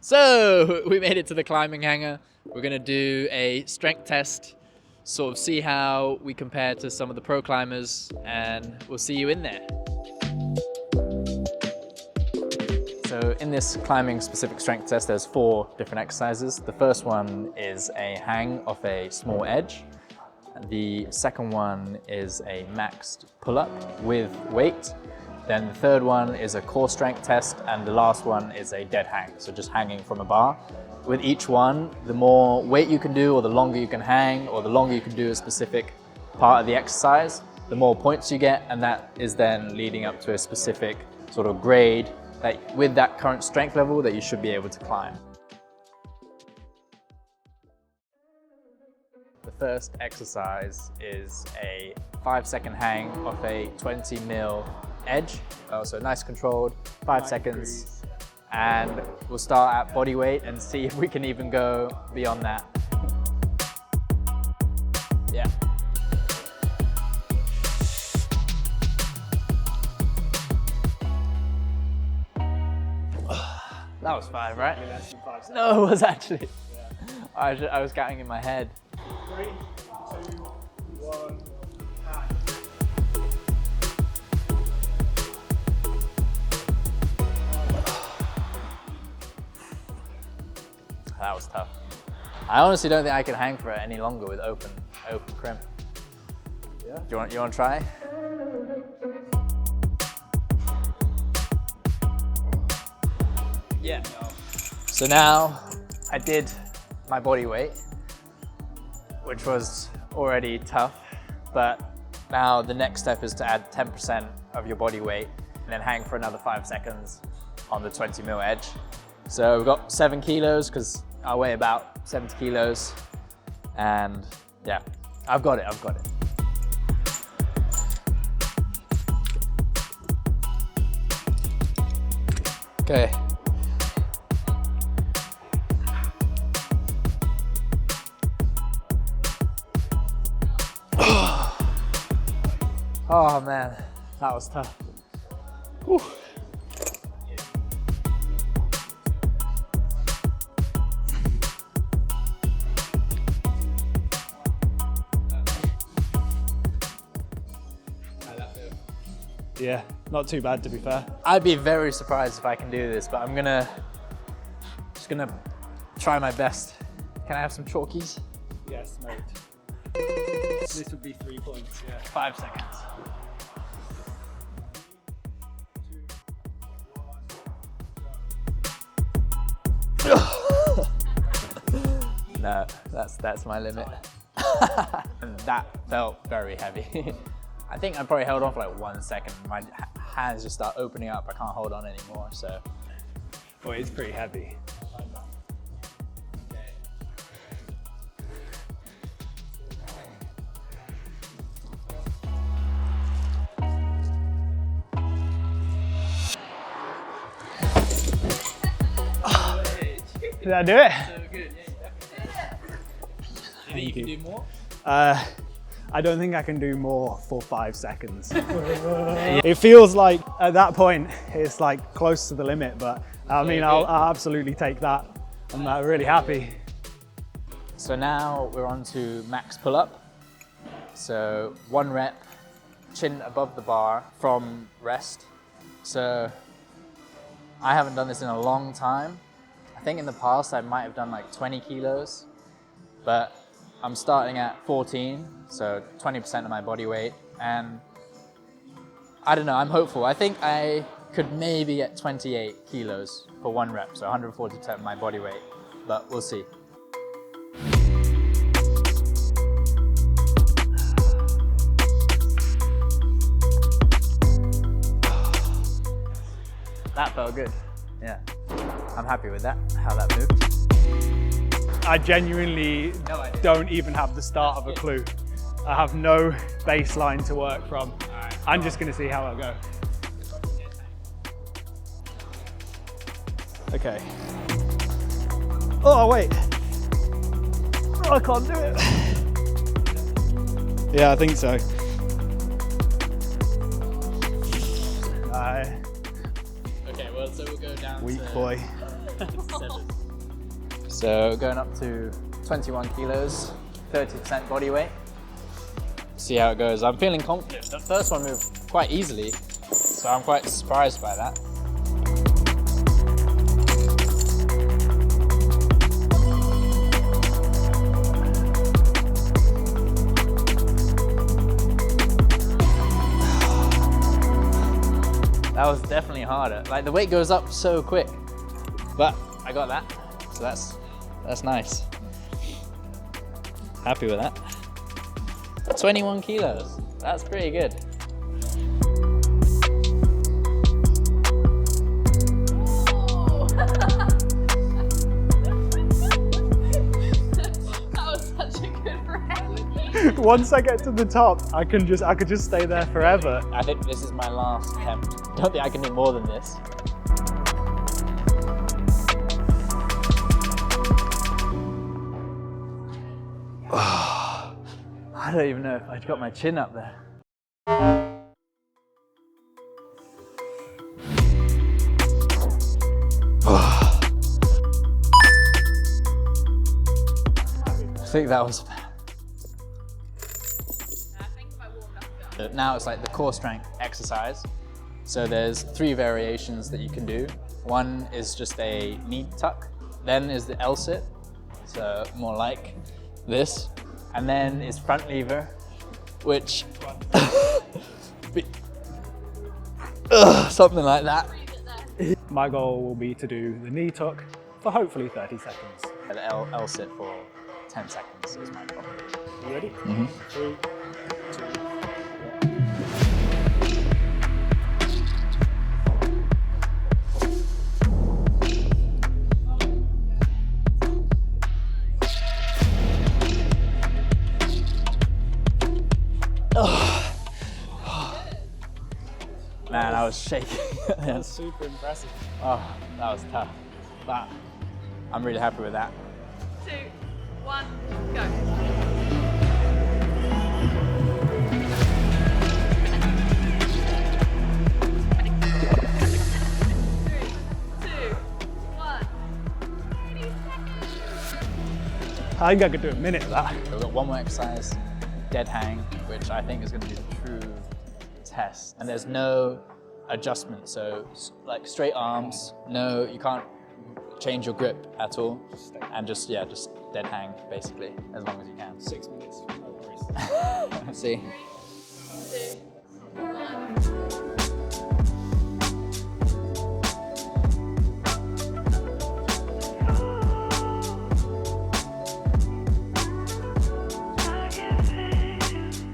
So we made it to the climbing hangar. We're gonna do a strength test, sort of see how we compare to some of the pro climbers, and we'll see you in there. So in this climbing specific strength test, there's 4 different exercises. The first one is a hang off a small edge. The second one is a maxed pull-up with weight. Then the third one is a core strength test, and the last one is a dead hang, so just hanging from a bar. With each one, the more weight you can do, or the longer you can hang, or the longer you can do a specific part of the exercise, the more points you get, and that is then leading up to a specific sort of grade that with that current strength level that you should be able to climb. The first exercise is a 5-second hang off a 20 mil edge. So nice controlled, 5 seconds. And we'll start at body weight and see if we can even go beyond that. Yeah. That was 5, right? No, it was actually. Yeah. I was counting in my head. 3, 2, 1, hang. That was tough. I honestly don't think I can hang for it any longer with open crimp. Yeah. You want to try? Yeah. So now I did my body weight, which was already tough, but now the next step is to add 10% of your body weight and then hang for another 5 seconds on the 20 mil edge. So we've got 7 kilos because I weigh about 70 kilos, and yeah, I've got it. Okay. Oh man, that was tough. Whew. Yeah, not too bad to be fair. I'd be very surprised if I can do this, but I'm just gonna try my best. Can I have some chalkies? Yes, mate. This would be 3 points, yeah. 5 seconds. 2, 1, go. No, that's my limit. And that felt very heavy. I think I probably held on for like 1 second. My hands just start opening up. I can't hold on anymore, so. Well, it's pretty heavy. Did I do it? So good, yeah. You think you can do more? I don't think I can do more for 5 seconds. It feels like at that point, it's like close to the limit, but I mean, I'll absolutely take that. I'm really happy. So now we're on to max pull-up. So 1 rep, chin above the bar from rest. So I haven't done this in a long time. I think in the past I might have done like 20 kilos, but I'm starting at 14, so 20% of my body weight, and I don't know, I'm hopeful. I think I could maybe get 28 kilos for 1 rep, so 140% of my body weight, but we'll see. That felt good, yeah. I'm happy with that, how that moved. I genuinely don't even have the start of a clue. I have no baseline to work from. I'm just going to see how I go. Okay. Oh, wait. Oh, I can't do it. Yeah, I think so. Okay, well, so we'll go down Weak to boy. 7. So going up to 21 kilos, 30% body weight. See how it goes. I'm feeling confident. The first one moved quite easily, so I'm quite surprised by that. That was definitely harder. Like the weight goes up so quick, but I got that, so that's nice. Happy with that. 21 kilos, that's pretty good. That was such a good rep. Once I get to the top, I could just stay there forever. I think this is my last attempt. I don't think I can do more than this. I don't even know if I got my chin up there. I think that was bad. Now it's like the core strength exercise. So there's 3 variations that you can do. One is just a knee tuck, then is the L sit, so more like this, and then is front lever, which something like that. My goal will be to do the knee tuck for hopefully 30 seconds. The L sit for 10 seconds is my goal. You ready? 3, 2, Man, I was shaking. That's super impressive. Oh, that was tough. But I'm really happy with that. 2, 1, go. I think I could do a minute of that. We've got one more exercise, dead hang, which I think is going to be the true test. And there's no adjustment, so like straight arms, no, you can't change your grip at all, and just dead hang basically, as long as you can. 6 minutes, no worries. Let's see. 3, 2, 1.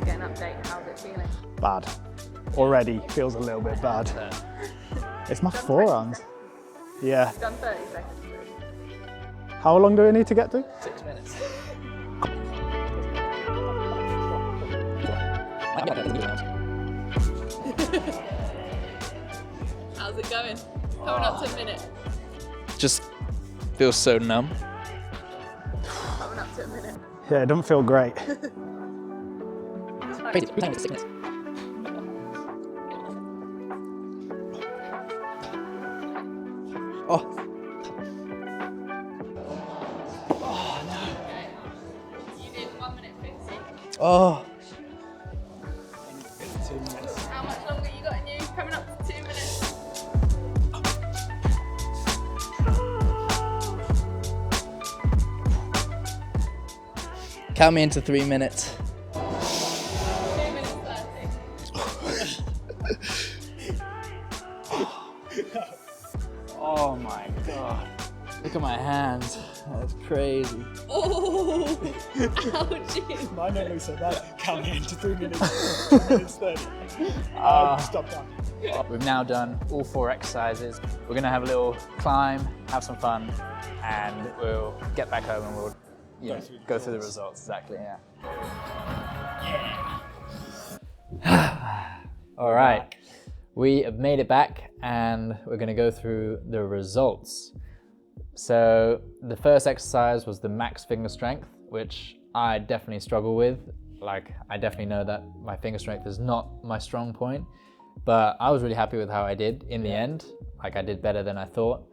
Get an update, how's it feeling? Bad. Already feels a little bit bad. It's my forearms. Yeah. You've done 30 seconds. How long do we need to get to? 6 minutes. How's it going? Coming up to a minute. Just feels so numb. Coming up to a minute. Yeah, it doesn't feel great. Oh. You did 1 minute 50. Oh. 2 minutes. How much longer you got in you? Coming up to 2 minutes. Count me into 3 minutes. 2 minutes 30. Oh my god. Look at my hands. That's crazy. Oh, ouchie. Mine don't look so bad. Count me into 3 minutes. 2 minutes 30. Stop that. We've now done all 4 exercises. We're gonna have a little climb, have some fun, and we'll get back home and we'll go through the results. Exactly, yeah. All right, we have made it back and we're gonna go through the results. So the first exercise was the max finger strength, which I definitely struggle with. Like, I definitely know that my finger strength is not my strong point, but I was really happy with how I did in the end. Like, I did better than I thought.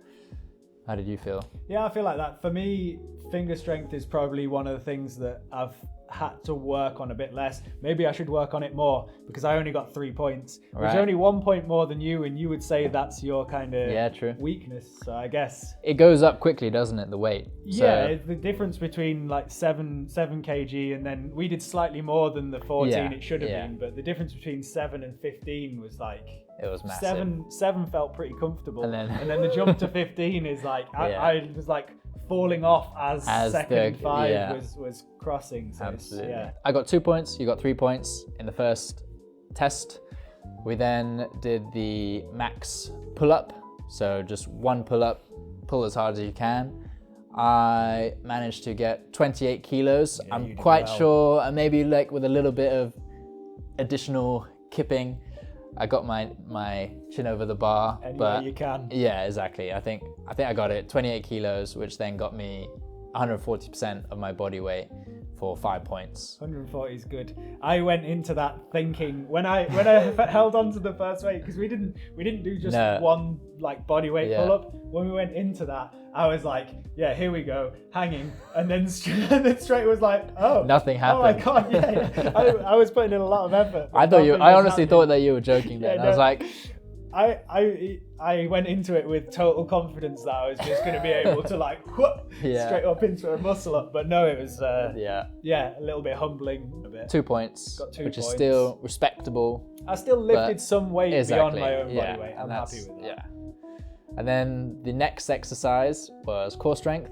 How did you feel? Yeah, I feel like that. For me, finger strength is probably one of the things that I've had to work on a bit less. Maybe I should work on it more because I only got 3 points, which is only 1 point more than you, and you would say that's your kind of weakness. So I guess it goes up quickly, doesn't it? The weight. Yeah, so the difference between like 7 kg, and then we did slightly more than the 14 it should have been, but the difference between 7 and 15 was like, it was massive. 7 felt pretty comfortable, and then the jump to 15 is like I was like falling off as second 5 was crossing. So absolutely. I got 2 points, you got 3 points in the first test. We then did the max pull-up, so just one pull-up, pull as hard as you can. I managed to get 28 kilos. I'm quite sure, and maybe like with a little bit of additional kipping, I got my chin over the bar. But you can. Yeah, exactly. I think I got it 28 kilos, which then got me 140% of my body weight for 5 points. 140 is good. I went into that thinking when I held on to the first weight, because we didn't do just one like body weight pull up. When we went into that, I was like, yeah, here we go, hanging, and then straight was like, oh, nothing happened. Oh my god, I was putting in a lot of effort. I honestly thought that you were joking then. I was like, I went into it with total confidence that I was just going to be able to like straight up into a muscle up, but no, it was a little bit humbling. A bit. 2 points, got 2 which points. is still respectable. I still lifted some weight beyond my own body weight. I'm happy with that. Yeah. And then the next exercise was core strength.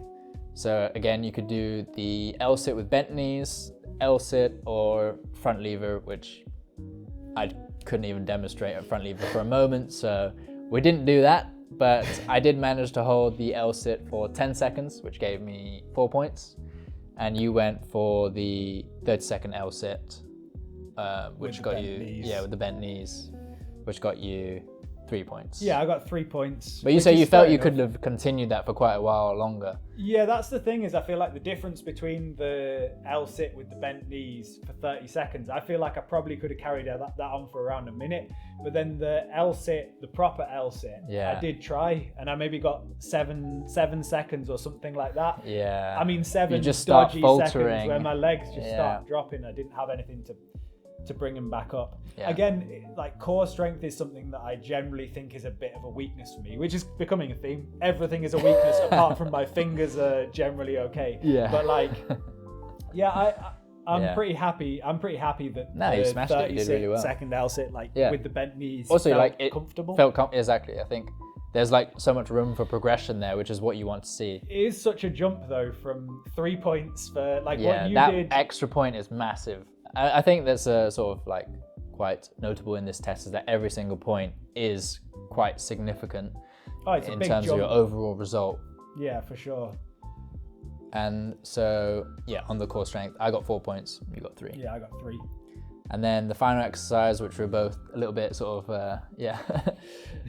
So again, you could do the L sit with bent knees, L sit, or front lever, which I couldn't even demonstrate a front lever for a moment, so we didn't do that, but I did manage to hold the L sit for 10 seconds, which gave me 4 points. And you went for the 30-second L sit, which got you, with the bent knees, which got you 3 points. Yeah, I got 3 points. But you say you felt you could have continued that for quite a while longer. Yeah, that's the thing, is I feel like the difference between the L sit with the bent knees for 30 seconds, I feel like I probably could have carried that on for around a minute. But then the L sit, the proper L sit, I did try, and I maybe got 7 seconds or something like that. Yeah. I mean, 7 you just start dodgy faltering. seconds where my legs just start dropping. I didn't have anything to bring them back up. Again, like core strength is something that I generally think is a bit of a weakness for me, which is becoming a theme. Everything is a weakness apart from my fingers are generally okay. But like, I'm pretty happy. I'm pretty happy that you smashed it. You did really well. Second L sit, with the bent knees, also felt like it comfortable. Exactly. I think there's like so much room for progression there, which is what you want to see. It is such a jump though, from 3 points for like what you that did. Extra point is massive. I think that's sort of like quite notable in this test, is that every single point is quite significant in terms of your overall result. Yeah, for sure. And so, on the core strength, I got 4 points, you got 3. Yeah, I got 3. And then the final exercise, which we're both a little bit sort of,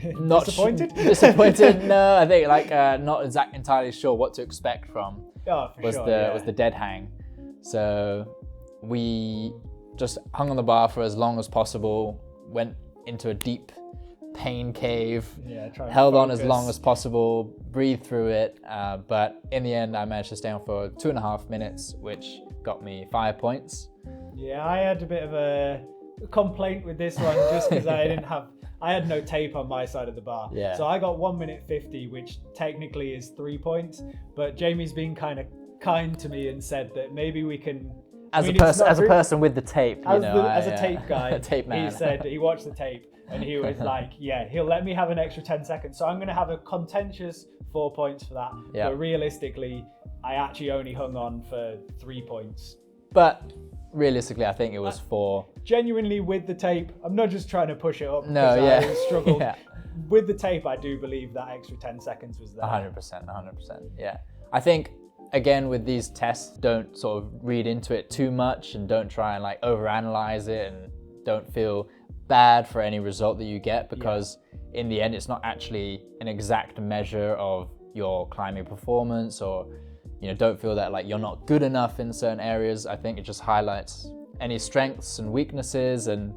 not disappointed. No, I think not entirely sure what to expect from. Was the dead hang. So we just hung on the bar for as long as possible, went into a deep pain cave, held on as long as possible, breathed through it, but in the end I managed to stay on for 2.5 minutes, which got me 5 points. Yeah, I had a bit of a complaint with this one just because I had no tape on my side of the bar. So I got 1 minute 50, which technically is 3 points, but Jamie's been kind of kind to me and said that maybe we can, as a person with the tape, as a tape guy, tape man. He said he watched the tape and he was like, he'll let me have an extra 10 seconds. So I'm going to have a contentious 4 points for that. But realistically, I actually only hung on for 3 points. But realistically, I think it was 4. Genuinely, with the tape, I'm not just trying to push it up. I struggled. With the tape, I do believe that extra 10 seconds was there. 100%. Yeah. I think, again, with these tests, don't sort of read into it too much and don't try and overanalyze it, and don't feel bad for any result that you get, because in the end, it's not actually an exact measure of your climbing performance, or don't feel that you're not good enough in certain areas. I think it just highlights any strengths and weaknesses, and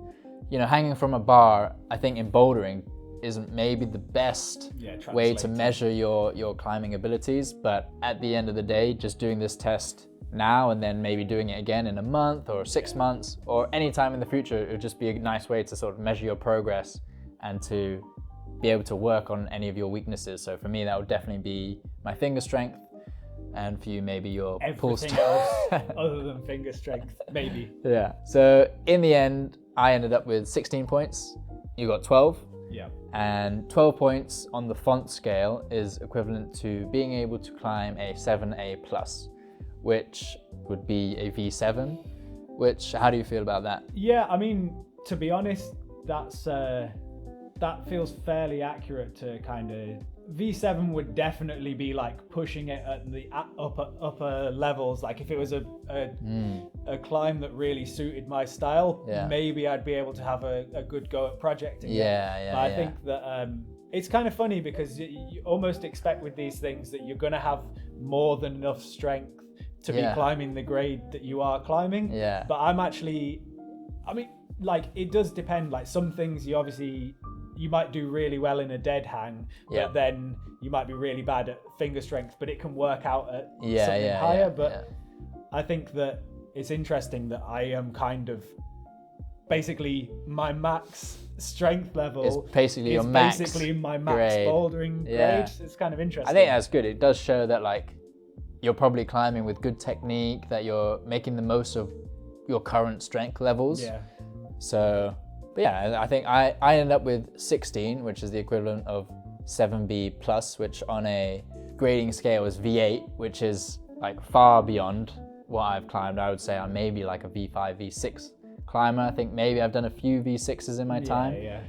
hanging from a bar, I think in bouldering isn't maybe the best Yeah, way to translate. measure your climbing abilities, but at the end of the day, just doing this test now and then maybe doing it again in a month or 6 months or any time in the future, it would just be a nice way to sort of measure your progress and to be able to work on any of your weaknesses. So for me, that would definitely be my finger strength, and for you, maybe your pull Everything strength. else other than finger strength, maybe. Yeah. So in the end, I ended up with 16 points. You got 12. Yeah. And 12 points on the font scale is equivalent to being able to climb a 7A+, which would be a V7. Which, how do you feel about that? Yeah, I mean, to be honest, that feels fairly accurate to kind of. V7 would definitely be like pushing it at the upper levels. Like if it was a climb that really suited my style, Yeah. maybe I'd be able to have a good go at projecting. Yeah. But I think that it's kind of funny because you almost expect with these things that you're going to have more than enough strength to be climbing the grade that you are climbing. Yeah. But I'm actually, I mean, like it does depend. Like some things you might do really well in a dead hang, but then you might be really bad at finger strength, but it can work out at something higher. But I think that it's interesting that I am kind of basically my max strength level It's basically your is max basically my max grade. bouldering grade. It's kind of interesting. I think that's good. It does show that like you're probably climbing with good technique, that you're making the most of your current strength levels. Yeah. So, but yeah, I think I ended up with 16, which is the equivalent of 7B+, which on a grading scale is V8, which is like far beyond what I've climbed. I would say I'm maybe like a V5, V6 climber. I think maybe I've done a few V6s in my time. Yeah.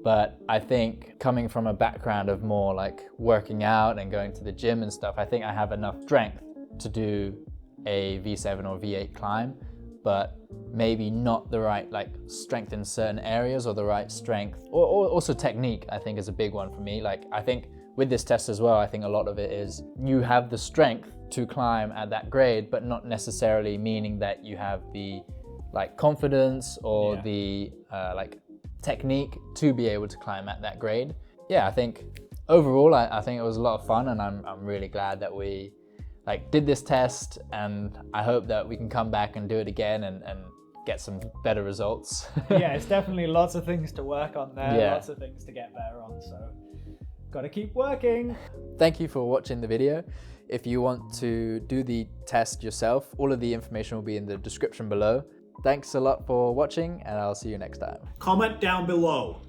But I think coming from a background of more like working out and going to the gym and stuff, I think I have enough strength to do a V7 or V8 climb, but maybe not the right like strength in certain areas or the right strength or also technique, I think is a big one for me. Like I think with this test as well, I think a lot of it is you have the strength to climb at that grade, but not necessarily meaning that you have the like confidence or the like technique to be able to climb at that grade. Yeah, I think overall, I think it was a lot of fun, and I'm really glad that we like did this test, and I hope that we can come back and do it again and get some better results. Yeah, it's definitely lots of things to work on there, Yeah. lots of things to get better on, so gotta keep working. Thank you for watching the video. If you want to do the test yourself, all of the information will be in the description below. Thanks a lot for watching, and I'll see you next time. Comment down below.